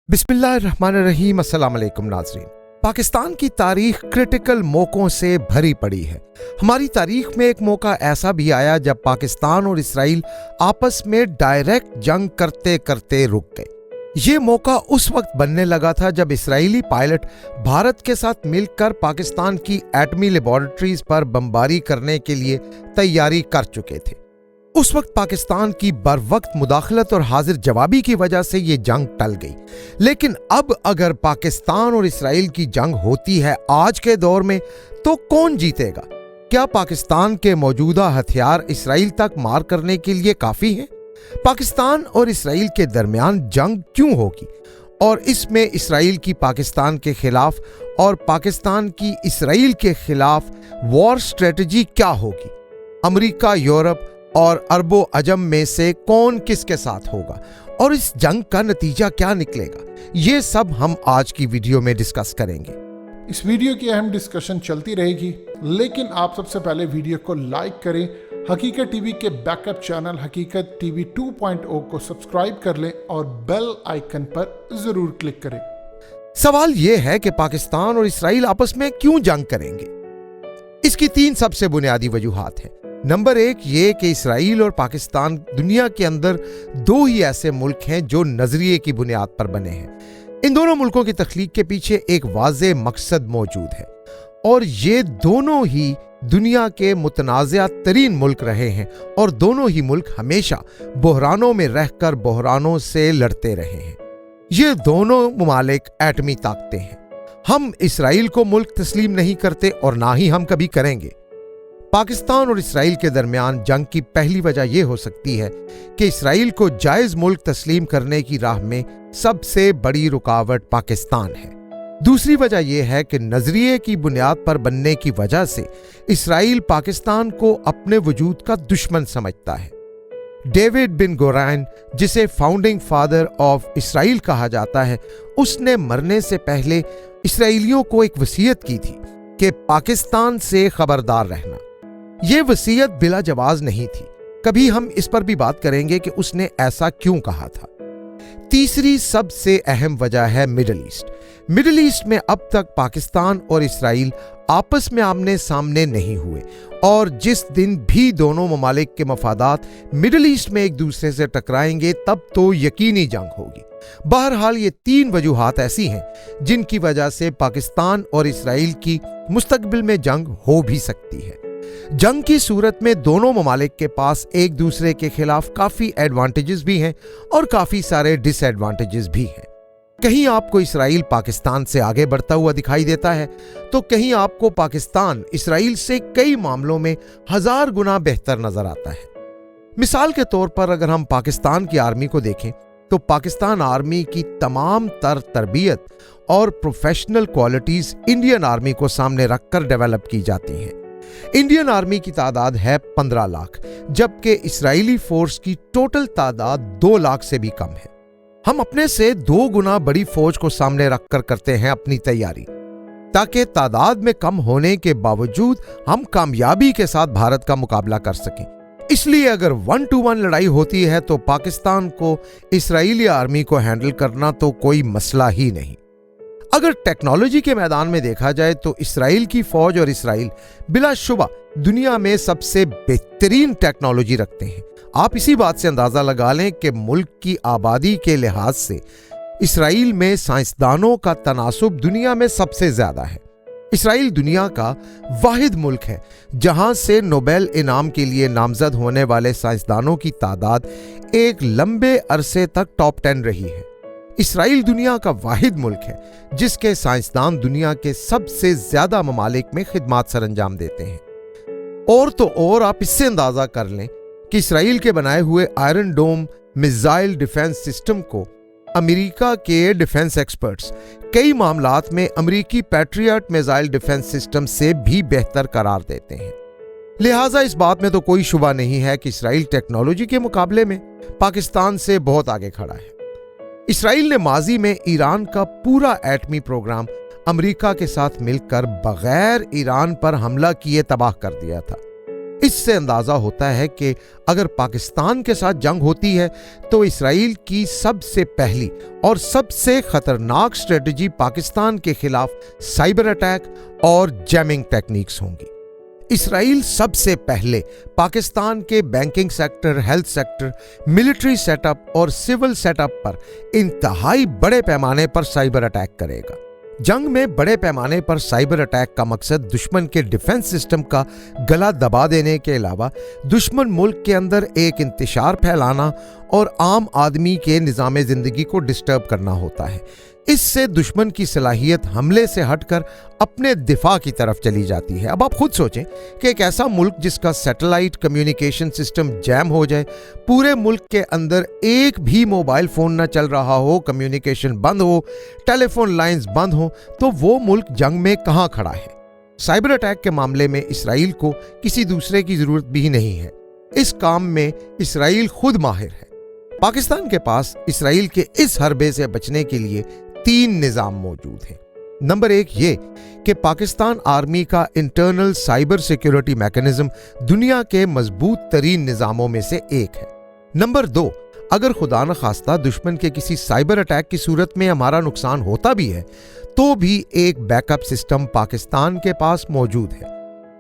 बिस्मिल्लाहिर्रहमानिर्रहीम। अस्सलाम वालेकुम नाज़रीन। पाकिस्तान की तारीख क्रिटिकल मौक़ों से भरी पड़ी है। हमारी तारीख में एक मौका ऐसा भी आया जब पाकिस्तान और इसराइल आपस में डायरेक्ट जंग करते करते रुक गए। ये मौका उस वक्त बनने लगा था जब इसराइली पायलट भारत के साथ मिलकर पाकिस्तान की एटमी लेबॉरेटरीज पर बमबारी करने के लिए तैयारी कर चुके थे। उस वक्त पाकिस्तान की बरवक्त मुदाखलत और हाजिर जवाबी की वजह से ये जंग टल गई। लेकिन अब अगर पाकिस्तान और इसराइल की जंग होती है आज के दौर में, तो कौन जीतेगा? क्या पाकिस्तान के मौजूदा हथियार इसराइल तक मार करने के लिए काफी हैं? पाकिस्तान और इसराइल के दरमियान जंग क्यों होगी और इसमें इसराइल की पाकिस्तान के खिलाफ और पाकिस्तान की इसराइल के खिलाफ वॉर स्ट्रेटजी क्या होगी? अमेरिका, यूरोप और अरबो अजम में से कौन किसके साथ होगा और इस जंग का नतीजा क्या निकलेगा, ये सब हम आज की वीडियो में डिस्कस करेंगे। इस वीडियो की अहम डिस्कशन चलती रहेगी, लेकिन आप सबसे पहले वीडियो को लाइक करें, हकीकत टीवी के बैकअप चैनल हकीकत टीवी 2.0 को सब्सक्राइब कर लें और बेल आइकन पर जरूर क्लिक करें। सवाल यह है कि पाकिस्तान और इसराइल आपस में क्यों जंग करेंगे? इसकी 3 सबसे बुनियादी वजूहात हैं। नंबर 1 ये कि इसराइल और पाकिस्तान दुनिया के अंदर 2 ही ऐसे मुल्क हैं जो नजरिए की बुनियाद पर बने हैं। इन दोनों मुल्कों की तख्लीक के पीछे एक वाज़े मकसद मौजूद है और ये दोनों ही दुनिया के मुतनाज़ा तरीन मुल्क रहे हैं और दोनों ही मुल्क हमेशा बहरानों में रहकर बहरानों से लड़ते रहे हैं। ये दोनों मुमालिक एटमी ताकतें हैं। हम इसराइल को मुल्क तस्लीम नहीं करते और ना ही हम कभी करेंगे। पाकिस्तान और इसराइल के दरमियान जंग की पहली वजह यह हो सकती है कि इसराइल को जायज मुल्क तस्लीम करने की राह में सबसे बड़ी रुकावट पाकिस्तान है। दूसरी वजह यह है कि नजरिए की बुनियाद पर बनने की वजह से इसराइल पाकिस्तान को अपने वजूद का दुश्मन समझता है। डेविड बिन गुराइन, जिसे फाउंडिंग फादर ऑफ इसराइल कहा जाता है, उसने मरने से पहले इसराइलियों को एक वसीयत की थी कि पाकिस्तान से खबरदार रहना। ये वसीयत बिला जवाज नहीं थी। कभी हम इस पर भी बात करेंगे कि उसने ऐसा क्यों कहा था। तीसरी सबसे अहम वजह है मिडिल ईस्ट। मिडिल ईस्ट में अब तक पाकिस्तान और इसराइल आपस में आमने सामने नहीं हुए और जिस दिन भी दोनों ममालिक के मफादात मिडिल ईस्ट में एक दूसरे से टकराएंगे तब तो यकीनी जंग होगी। बहरहाल ये 3 वजूहात ऐसी हैं जिनकी वजह से पाकिस्तान और इसराइल की मुस्तकबिल में जंग हो भी सकती है। जंग की सूरत में दोनों ममालिक के पास एक दूसरे के खिलाफ काफी एडवांटेजेस भी हैं और काफी सारे डिसएडवांटेजेस भी हैं। कहीं आपको इसराइल पाकिस्तान से आगे बढ़ता हुआ दिखाई देता है तो कहीं आपको पाकिस्तान इसराइल से कई मामलों में 1000 गुना बेहतर नजर आता है। मिसाल के तौर पर अगर हम पाकिस्तान की आर्मी को देखें तो पाकिस्तान आर्मी की तमाम तरबियत और प्रोफेशनल क्वालिटीज इंडियन आर्मी को सामने रखकर डेवलप की जाती हैं। इंडियन आर्मी की तादाद है 15 लाख, जबकि इस्राएली फोर्स की टोटल तादाद 2 लाख से भी कम है। हम अपने से 2 गुना बड़ी फौज को सामने रखकर करते हैं अपनी तैयारी, ताकि तादाद में कम होने के बावजूद हम कामयाबी के साथ भारत का मुकाबला कर सकें। इसलिए अगर 1 to 1 लड़ाई होती है तो पाकिस्तान को इस्राएली आर्मी को हैंडल करना तो कोई मसला ही नहीं। अगर टेक्नोलॉजी के मैदान में देखा जाए तो इसराइल की फौज और इसराइल बिलाशुबा दुनिया में सबसे बेहतरीन टेक्नोलॉजी रखते हैं। आप इसी बात से अंदाजा लगा लें कि मुल्क की आबादी के लिहाज से इसराइल में साइंसदानों का तनासुब दुनिया में सबसे ज्यादा है। इसराइल दुनिया का वाहिद मुल्क है जहां से नोबेल इनाम के लिए नामजद होने वाले साइंसदानों की तादाद एक लंबे अरसे तक टॉप 10 रही है। इसराइल दुनिया का वाहिद मुल्क है जिसके साइंसदान दुनिया के सबसे ज्यादा ममालिक में खिदमत सरंजाम देते हैं। और तो और आप इससे अंदाजा कर लें कि इसराइल के बनाए हुए iron dome missile defence system को अमेरिका के डिफेंस एक्सपर्ट्स कई मामलात में अमेरिकी पैट्रियट मिसाइल डिफेंस सिस्टम से भी बेहतर करार देते हैं। लिहाजा इस बात में तो कोई शुबा नहीं है कि इसराइल टेक्नोलॉजी के मुकाबले में पाकिस्तान से बहुत आगे खड़ा है। इसराइल ने माजी में ईरान का पूरा एटमी प्रोग्राम अमेरिका के साथ मिलकर बगैर ईरान पर हमला किए तबाह कर दिया था। اس سے اندازہ ہوتا ہے کہ اگر پاکستان کے ساتھ جنگ ہوتی ہے تو اسرائیل کی سب سے پہلی اور سب سے خطرناک اسٹریٹجی پاکستان کے خلاف سائبر اٹیک اور جیمنگ ٹیکنیکس ہوں گی۔ اسرائیل سب سے پہلے پاکستان کے banking sector, health sector, military setup اور سول سیٹ اپ پر انتہائی بڑے پیمانے پر سائبر اٹیک کرے گا۔ جنگ میں بڑے پیمانے پر سائبر اٹیک کا مقصد دشمن کے ڈیفنس سسٹم کا گلا دبا دینے کے علاوہ دشمن ملک کے اندر ایک انتشار پھیلانا اور عام آدمی کے نظام زندگی کو ڈسٹرب کرنا ہوتا ہے۔ اس سے دشمن کی صلاحیت حملے سے ہٹ کر اپنے دفاع کی طرف چلی جاتی ہے۔ اب آپ خود سوچیں کہ ایک ایسا ملک جس کا سیٹلائٹ کمیونیکیشن سسٹم جیم ہو جائے، پورے ملک کے اندر ایک بھی موبائل فون نہ چل رہا ہو، کمیونیکیشن بند ہو، ٹیلی فون لائنز بند ہو، تو وہ ملک جنگ میں کہاں کھڑا ہے؟ سائبر اٹیک کے معاملے میں اسرائیل کو کسی دوسرے کی ضرورت بھی نہیں ہے۔ اس کام میں اسرائیل خود ماہر ہے۔ پاکستان کے پاس اسرائیل کے اس حربے سے بچنے کے لیے 3 نظام موجود ہیں۔ نمبر 1 یہ کہ پاکستان آرمی کا انٹرنل سائبر سیکیورٹی میکانزم دنیا کے مضبوط ترین نظاموں میں سے ایک ہے۔ نمبر 2 اگر خدا نخواستہ دشمن کے کسی سائبر اٹیک کی صورت میں ہمارا نقصان ہوتا بھی ہے تو بھی ایک بیک اپ سسٹم پاکستان کے پاس موجود ہے۔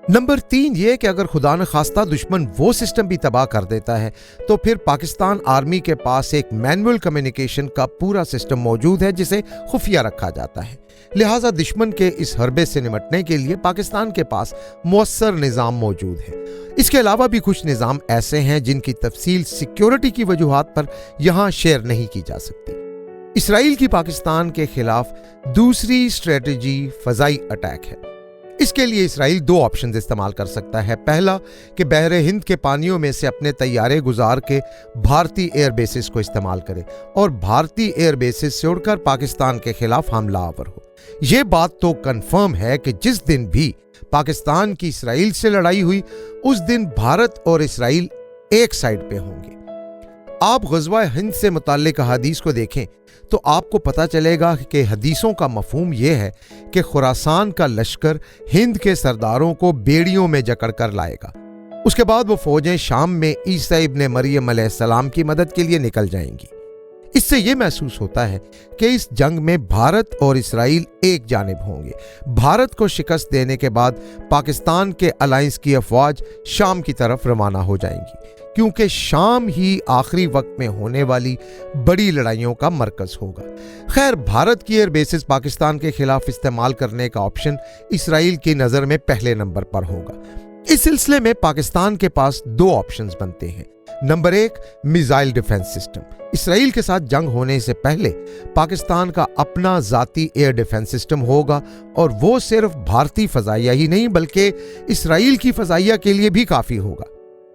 نمبر 3 یہ کہ اگر خدا نخواستہ دشمن وہ سسٹم بھی تباہ کر دیتا ہے تو پھر پاکستان آرمی کے پاس ایک مینول کمیونیکیشن کا پورا سسٹم موجود ہے جسے خفیہ رکھا جاتا ہے۔ لہٰذا دشمن کے اس حربے سے نمٹنے کے لیے پاکستان کے پاس مؤثر نظام موجود ہے۔ اس کے علاوہ بھی کچھ نظام ایسے ہیں جن کی تفصیل سیکیورٹی کی وجوہات پر یہاں شیئر نہیں کی جا سکتی۔ اسرائیل کی پاکستان کے خلاف دوسری اسٹریٹجی فضائی اٹیک ہے۔ اس کے لیے اسرائیل 2 آپشنز استعمال کر سکتا ہے۔ پہلا کہ بحر ہند کے پانیوں میں سے اپنے طیارے گزار کے بھارتی ایئر بیسز کو استعمال کرے اور بھارتی ایئر بیسز سے اڑ کر پاکستان کے خلاف حملہ آور ہو۔ یہ بات تو کنفرم ہے کہ جس دن بھی پاکستان کی اسرائیل سے لڑائی ہوئی اس دن بھارت اور اسرائیل ایک سائڈ پہ ہوں گے۔ آپ غزوہ ہند سے متعلق حدیث کو دیکھیں تو آپ کو پتہ چلے گا کہ حدیثوں کا مفہوم یہ ہے کہ خراسان کا لشکر ہند کے سرداروں کو بیڑیوں میں جکڑ کر لائے گا۔ اس کے بعد وہ فوجیں شام میں عیسیٰ ابن مریم علیہ السلام کی مدد کے لیے نکل جائیں گی۔ اس سے یہ محسوس ہوتا ہے کہ اس جنگ میں بھارت اور اسرائیل ایک جانب ہوں گے۔ بھارت کو شکست دینے کے بعد پاکستان کے الائنس کی افواج شام کی طرف روانہ ہو جائیں گی، کیونکہ شام ہی آخری وقت میں ہونے والی بڑی لڑائیوں کا مرکز ہوگا۔ خیر، بھارت کی ایئر بیسز پاکستان کے خلاف استعمال کرنے کا آپشن اسرائیل کی نظر میں پہلے نمبر پر ہوگا۔ اس سلسلے میں پاکستان کے پاس 2 آپشنز بنتے ہیں۔ Number 1 missile defence system. Israel کے ساتھ جنگ ہونے سے پہلے پاکستان کا اپنا ذاتی ایئر ڈیفنس سسٹم ہوگا، اور وہ صرف بھارتی فضائیہ ہی نہیں بلکہ اسرائیل کی فضائیہ کے لیے بھی کافی ہوگا۔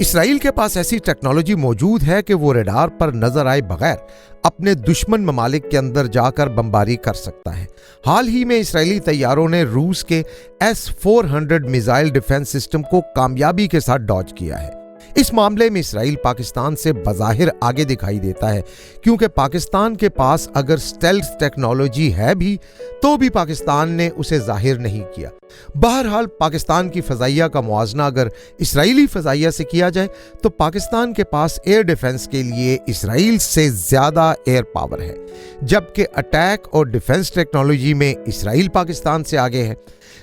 اسرائیل کے پاس ایسی ٹیکنالوجی موجود ہے کہ وہ ریڈار پر نظر آئے بغیر اپنے دشمن ممالک کے اندر جا کر بمباری کر سکتا ہے۔ حال ہی میں اسرائیلی طیاروں نے روس کے S-400 میزائل ڈیفنس سسٹم کو کامیابی کے ساتھ ڈاج کیا ہے۔ اس معاملے میں اسرائیل پاکستان سے بظاہر آگے دکھائی دیتا ہے، کیونکہ پاکستان کے پاس اگر سٹیلتھ ٹیکنالوجی ہے بھی تو بھی پاکستان نے اسے ظاہر نہیں کیا۔ بہرحال پاکستان کی فضائیہ کا موازنہ اگر اسرائیلی فضائیہ سے کیا جائے تو پاکستان کے پاس ایئر ڈیفنس کے لیے اسرائیل سے زیادہ ایئر پاور ہے، جبکہ اٹیک اور ڈیفنس ٹیکنالوجی میں اسرائیل پاکستان سے آگے ہے۔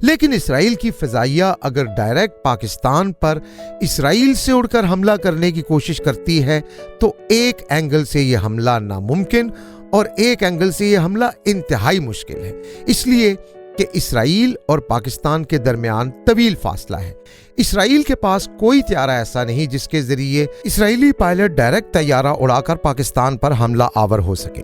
لیکن اسرائیل کی فضائیہ اگر ڈائریکٹ پاکستان پر اسرائیل سے اڑ کر حملہ کرنے کی کوشش کرتی ہے تو ایک اینگل سے یہ حملہ ناممکن اور ایک اینگل سے یہ حملہ انتہائی مشکل ہے، اس لیے کہ اسرائیل اور پاکستان کے درمیان طویل فاصلہ ہے۔ اسرائیل کے پاس کوئی طیارہ ایسا نہیں جس کے ذریعے اسرائیلی پائلٹ ڈائریکٹ طیارہ اڑا کر پاکستان پر حملہ آور ہو سکے۔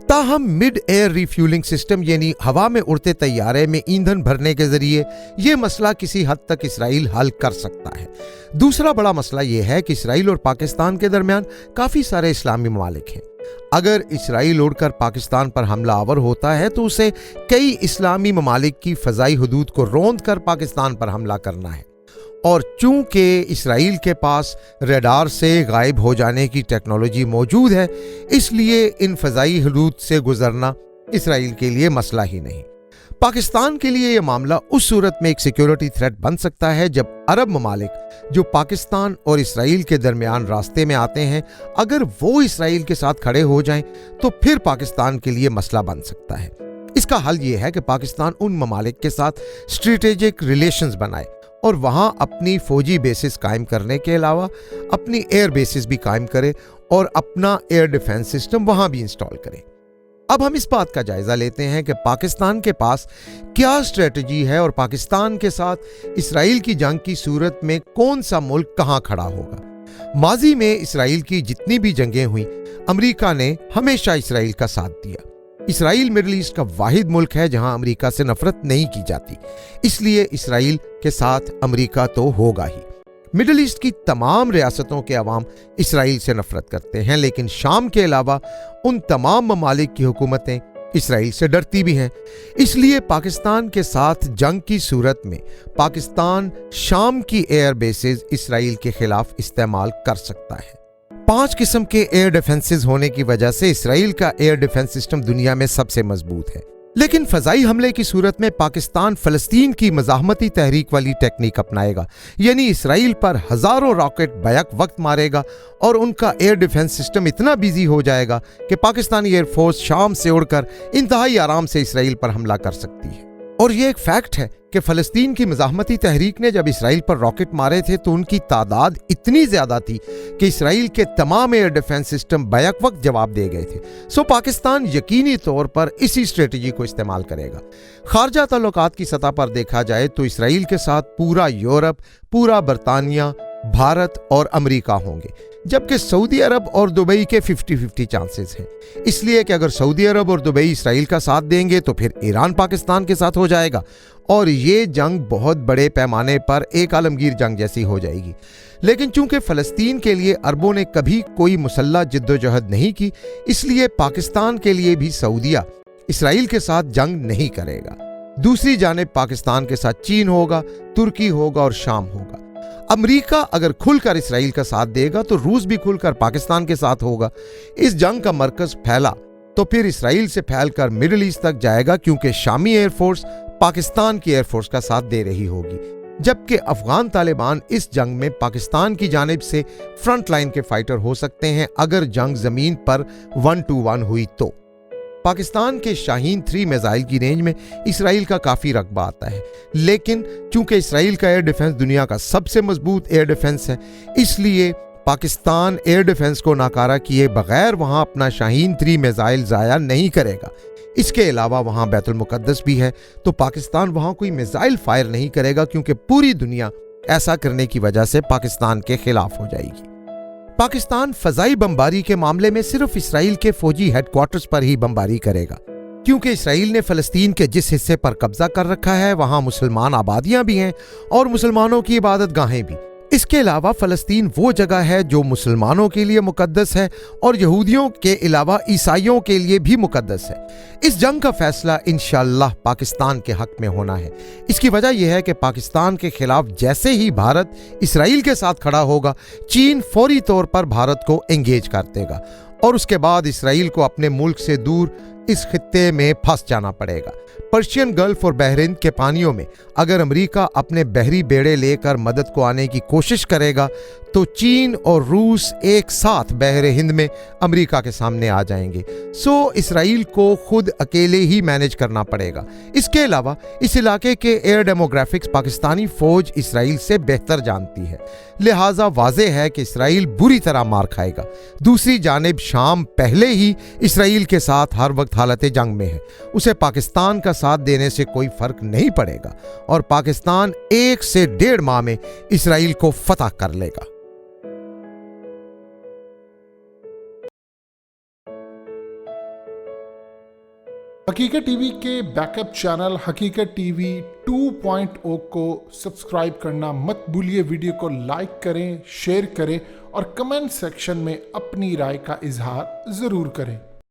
تاہم مڈ ایئر ریفیولنگ سسٹم یعنی ہوا میں اڑتے طیارے میں ایندھن بھرنے کے ذریعے یہ مسئلہ کسی حد تک اسرائیل حل کر سکتا ہے۔ دوسرا بڑا مسئلہ یہ ہے کہ اسرائیل اور پاکستان کے درمیان کافی سارے اسلامی ممالک ہیں۔ اگر اسرائیل اڑ کر پاکستان پر حملہ آور ہوتا ہے تو اسے کئی اسلامی ممالک کی فضائی حدود کو روند کر پاکستان پر حملہ کرنا ہے، اور چونکہ اسرائیل کے پاس ریڈار سے غائب ہو جانے کی ٹیکنالوجی موجود ہے، اس لیے ان فضائی حدود سے گزرنا اسرائیل کے لیے مسئلہ ہی نہیں۔ पाकिस्तान के लिए यह मामला उस सूरत में एक सिक्योरिटी थ्रेट बन सकता है जब अरब ममालिक जो पाकिस्तान और इसराइल के दरमियान रास्ते में आते हैं, अगर वो इसराइल के साथ खड़े हो जाएं तो फिर पाकिस्तान के लिए मसला बन सकता है। इसका हल यह है कि पाकिस्तान उन ममालिक के साथ स्ट्रेटेजिक रिलेशंस बनाए और वहां अपनी फौजी बेसिस कायम करने के अलावा अपनी एयर बेसिस भी कायम करे और अपना एयर डिफेंस सिस्टम वहां भी इंस्टॉल करे। अब हम इस बात का जायजा लेते हैं कि पाकिस्तान के पास क्या स्ट्रेटजी है और पाकिस्तान के साथ इसराइल की जंग की सूरत में कौन सा मुल्क कहां खड़ा होगा। माजी में इसराइल की जितनी भी जंगें हुई, अमेरिका ने हमेशा इसराइल का साथ दिया। इसराइल मिडिल ईस्ट का वाहिद मुल्क है जहां अमेरिका से नफरत नहीं की जाती, इसलिए इसराइल के साथ अमेरिका तो होगा ही। मिडिल ईस्ट की तमाम रियासतों के अवाम इसराइल से नफरत करते हैं, लेकिन शाम के अलावा उन तमाम ममालिक की हुकूमतें इसराइल से डरती भी हैं। इसलिए पाकिस्तान के साथ जंग की सूरत में पाकिस्तान शाम की एयर बेसेस इसराइल के खिलाफ इस्तेमाल कर सकता है। 5 किस्म के एयर डिफेंसेस होने की वजह से इसराइल का एयर डिफेंस सिस्टम दुनिया में सबसे मजबूत है। लेकिन फजाई हमले की सूरत में पाकिस्तान फलस्तीन की मज़ाहमती तहरीक वाली टेक्निक अपनाएगा, यानी इसराइल पर हजारों रॉकेट बैक वक्त मारेगा और उनका एयर डिफेंस सिस्टम इतना बिजी हो जाएगा कि पाकिस्तानी एयरफोर्स शाम से उड़कर इंतहाई आराम से इसराइल पर हमला कर सकती है। और ये एक फैक्ट है कि फलस्तीन की मज़ाहमती तहरीक ने जब इसराइल पर रॉकेट मारे थे तो उनकी तादाद इतनी ज्यादा थी कि इसराइल के तमाम एयर डिफेंस सिस्टम बैक वक्त जवाब दे गए थे। सो पाकिस्तान यकीनी तौर पर इसी स्ट्रेटजी को इस्तेमाल करेगा। खारजा ताल्लुकात की सतह पर देखा जाए तो इसराइल के साथ पूरा यूरोप, पूरा बरतानिया, भारत और अमेरिका होंगे, जबकि सऊदी अरब और दुबई के 50-50 चांसेस हैं। इसलिए कि अगर सऊदी अरब और दुबई इसराइल का साथ देंगे तो फिर ईरान पाकिस्तान के साथ हो जाएगा और ये जंग बहुत बड़े पैमाने पर एक आलमगीर जंग जैसी हो जाएगी। लेकिन चूंकि फ़लस्तीन के लिए अरबों ने कभी कोई मुसल्लह जिद्दोजहद नहीं की, इसलिए पाकिस्तान के लिए भी सऊदिया इसराइल के साथ जंग नहीं करेगा। दूसरी जानिब पाकिस्तान के साथ चीन होगा, तुर्की होगा और शाम होगा। अमेरिका अगर खुलकर इसराइल का साथ देगा तो रूस भी खुलकर पाकिस्तान के साथ होगा। इस जंग का मरकज फैला तो फिर इसराइल से फैलकर मिडिल ईस्ट तक जाएगा, क्योंकि शामी एयरफोर्स पाकिस्तान की एयरफोर्स का साथ दे रही होगी, जबकि अफगान तालिबान इस जंग में पाकिस्तान की जानिब से फ्रंट लाइन के फाइटर हो सकते हैं अगर जंग जमीन पर 1-1 हुई तो। पाकिस्तान के शाहीन 3 मिसाइल की रेंज में इसराइल का काफ़ी रकबा आता है, लेकिन चूंकि इसराइल का एयर डिफेंस दुनिया का सबसे मजबूत एयर डिफेंस है, इसलिए पाकिस्तान एयर डिफेंस को नाकारा किए बगैर वहां अपना शाहीन 3 मिसाइल ज़ाया नहीं करेगा। इसके अलावा वहां बैतुल मुकद्दस भी है, तो पाकिस्तान वहां कोई मिसाइल फायर नहीं करेगा, क्योंकि पूरी दुनिया ऐसा करने की वजह से पाकिस्तान के खिलाफ हो जाएगी। पाकिस्तान फजाई बमबारी के मामले में सिर्फ इसराइल के फौजी हेडक्वार्टर्स पर ही बमबारी करेगा, क्योंकि इसराइल ने फलस्तीन के जिस हिस्से पर कब्जा कर रखा है वहां मुसलमान आबादियां भी हैं और मुसलमानों की इबादत गाहें भी। इसके अलावा फलस्तीन वो जगह है जो मुसलमानों के लिए मुकद्दस है और यहूदियों के अलावा ईसाइयों के लिए भी मुकद्दस है। इस जंग का फैसला इंशाअल्लाह पाकिस्तान के हक में होना है। इसकी वजह यह है कि पाकिस्तान के खिलाफ जैसे ही भारत इसराइल के साथ खड़ा होगा, चीन फौरी तौर पर भारत को एंगेज कर देगा और उसके बाद इसराइल को अपने मुल्क से दूर इस खित्ते में फंस जाना पड़ेगा। पर्शियन गल्फ और बहरीन के पानियों में अगर अमेरिका अपने बहरी बेड़े लेकर मदद को आने की कोशिश करेगा तो चीन और रूस एक साथ बहरे हिंद में अमेरिका के सामने आ जाएंगे। सो इसराइल को खुद अकेले ही मैनेज करना पड़ेगा। इसके अलावा इस इलाके के एयर डेमोग्राफिक्स पाकिस्तानी फौज इसराइल से बेहतर जानती है, लिहाजा वाज़े है कि इसराइल बुरी तरह मार खाएगा। दूसरी जानिब शाम पहले ही इसराइल के साथ हर वक्त हालत जंग में है, उसे पाकिस्तान का साथ देने से कोई फर्क नहीं पड़ेगा और पाकिस्तान 1 से 1.5 माह में इसराइल को फतह कर लेगा। हकीकत टीवी के बैकअप चैनल हकीकत टीवी 2.0 को सब्सक्राइब करना मत भूलिए। वीडियो को लाइक करें, शेयर करें और कमेंट सेक्शन में अपनी राय का इजहार जरूर करें।